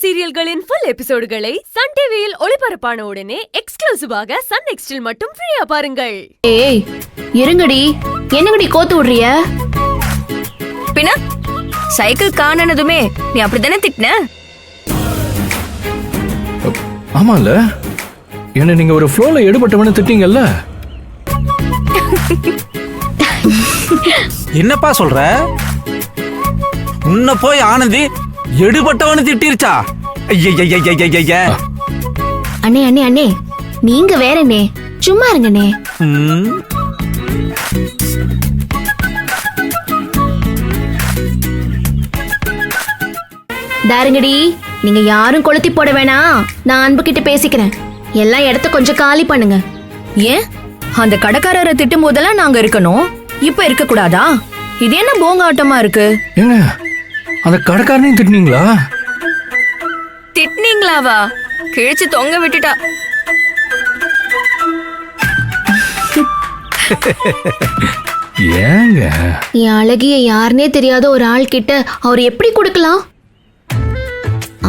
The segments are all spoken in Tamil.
சீரியல்களின் ஃபுல் எபிசோடுகளை சன் டிவியில் ஒளிபரப்பான உடனே எக்ஸ்க்ளூசிவாக சன் நெக்ஸ்டில் மட்டும் ஃப்ரீயா பாருங்கள். ஏய் இருங்கடி, என்னங்கடி கோத்து விடுறிய? பின்ன சைக்கிள் காணனதுமே நீ அப்படித்தானே திட்டின? ஆமால, என்ன நீங்க ஒரு ஃப்ளோல எடுபட்டவனு திட்டீங்கல்ல? என்னப்பா சொல்ற? உன்ன போய் ஆனந்தி எடுபட்டவனு திட்டிருச்சா? அண்ணே அண்ணே அண்ணே, நீங்க வேறண்ணே, சும்மா இருங்கண்ணே. தாருங்கடி, நீங்க யாரும் கொளுத்தி போட வேணாம். நான் அன்பு கிட்ட பேசிக்கிறேன். எல்லா இடத்த கொஞ்சம் காலி பண்ணுங்க. ஏன் அந்த கடைக்காரரை திட்டும் போதெல்லாம் நாங்க இருக்கணும், இப்ப இருக்க கூடாதா? இது என்ன போங்க ஆட்டமா இருக்கு? ஏங்க அந்த கடைக்காரனையும் திட்டினீங்களா? திட்டினீங்களாவா? கிழிச்சு தொங்க விட்டுட்டா. ஏங்க என் அழகிய யாருனே தெரியாத ஒரு ஆள் கிட்ட அவர் எப்படி கொடுக்கலாம்?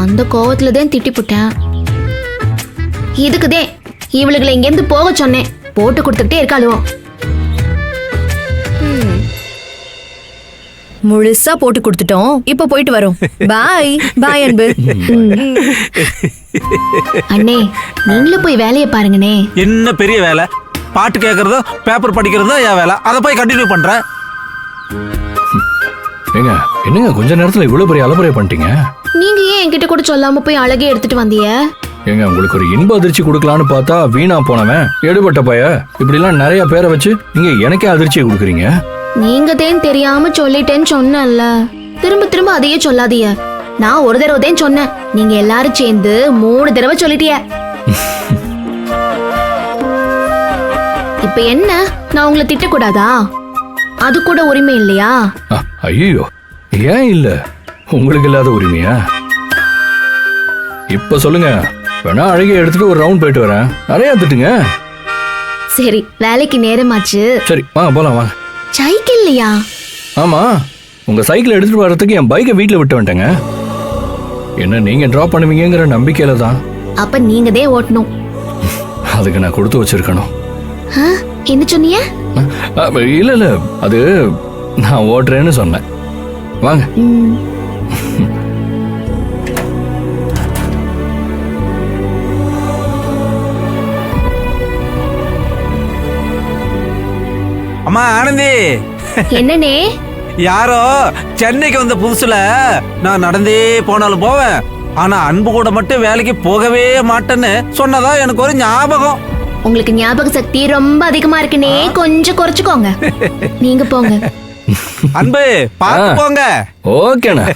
அந்த கோவத்துல தான் திட்டிப்புட்டேன். இதுக்குதே இவளுகளை இங்க இருந்து போக சொன்னேன். போட்டு கொடுத்துக்கிட்டே இருக்காளுவோ. முழுசா போட்டு கொடுத்துட்டோம், இப்ப போயிட்டு வரோம். பாய் பாய் அன்பு. அண்ணே, நீங்களும் போய் வேலையை பாருங்கண்ணே. என்ன பெரிய வேலை? பாட்டு கேட்கறதோ பேப்பர் படிக்கிறதோ என் வேலை. அதை போய் கண்டினியூ பண்றேன். ஏங்க என்னங்க கொஞ்ச நேரத்துல இவ்வளவு பெரிய அலப்பறை பண்ணிட்டீங்க? நீங்க ஏன் என்கிட்ட கூட சொல்லாம போய் அழகே எடுத்துட்டு வந்தீங்க? ஏங்க உங்களுக்கு ஒரு இன்ப அதிர்ச்சி கொடுக்கலான்னு பார்த்தா வீணா போனவன் எடுபட்ட பைய இப்படி எல்லாம் நிறைய பேரை வச்சு நீங்க எனக்கே அதிர்ச்சியை கொடுக்குறீங்க. நீங்க தேன் தெரியாம சொல்லிட்டேன்னு சொன்னேன்ல, திரும்ப திரும்ப அதையே சொல்லாதீங்க. நான் ஒரு தடவை தான் சொன்னேன், நீங்க எல்லாரும் சேர்ந்து 3 தடவை சொல்லிட்டிய. இப்ப என்ன, நான் உங்களை திட்டக்கூடாதா? அது கூட உரிமை இல்லையா? ஐயோ, ஏன் இல்ல? உங்களுக்கு இல்லாத உரிமையா? இப்ப சொல்லுங்க, வேணா அழகிய எடுத்துட்டு ஒரு ரவுண்ட் போயிட்டு வரேன். நிறைய திட்டுங்க. சரி, வேலைக்கு நேரமாச்சு. சரி வாங்க போலாம் வாங்க. சைக்கிள் இல்லையா? ஆமா, உங்க சைக்கிள் எடுத்துட்டு வர்றதுக்கு என் பைக்கை வீட்டுல விட்டு வந்துட்டேங்க. என்ன நீங்க டிராப் பண்ணுவீங்கிற நம்பிக்கையில தான். அப்ப நீங்க தான் ஓட்டணும். அதுக்கு நான் கொடுத்து வச்சிருக்கணும். என்ன சொன்னீங்க? இல்ல இல்ல, அது நான் ஓட்டுறேன்னு சொன்னேன். வாங்க. அம்மா ஆனந்தி. என்னனே? யாரோ சென்னைக்கு வந்த புதுசுல நான் நடந்தே போனாலும் போவேன், ஆனா அன்பு கூட மட்டும் வேலைக்கு போகவே மாட்டேன்னு சொன்னதா எனக்கு ஒரு ஞாபகம். உங்களுக்கு ஞாபக சக்தி ரொம்ப அதிகமா இருக்குனே, கொஞ்சம் குறைச்சுக்கோங்க. நீங்க போங்க. அன்பு பாத்து போங்க. ஓகேண்ணா.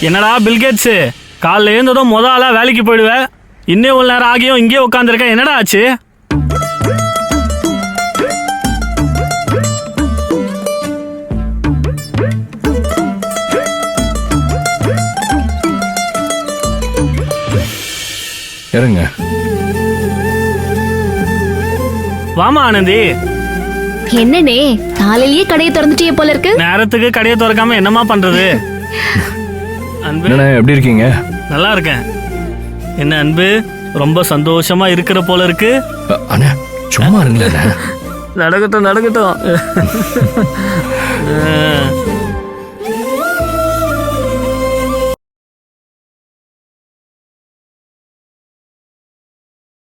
என்னடா பில்கேட்ஸ், காலைல எழுந்ததும் முத ஆளா வேலைக்கு போயிடுவேன். இன்னும் இவ்வளவு நேரம் ஆகியும் இங்கே உட்காந்துருக்கேன். என்னடா ஆச்சு? இருங்க. வாமா ஆனந்தி. என்னனே, காலையிலேயே கடையை திறந்துட்டே போல இருக்கு. நேரத்துக்கு கடையை திறக்காம என்னமா பண்றது? அன்பு எப்படி இருக்கீங்க? நல்லா இருக்கேன். என்ன அன்பு, ரொம்ப சந்தோஷமா இருக்கிற போல இருக்கு. அண்ணா சும்மா இருங்களே. நடக்கட்டும் நடக்கட்டும்.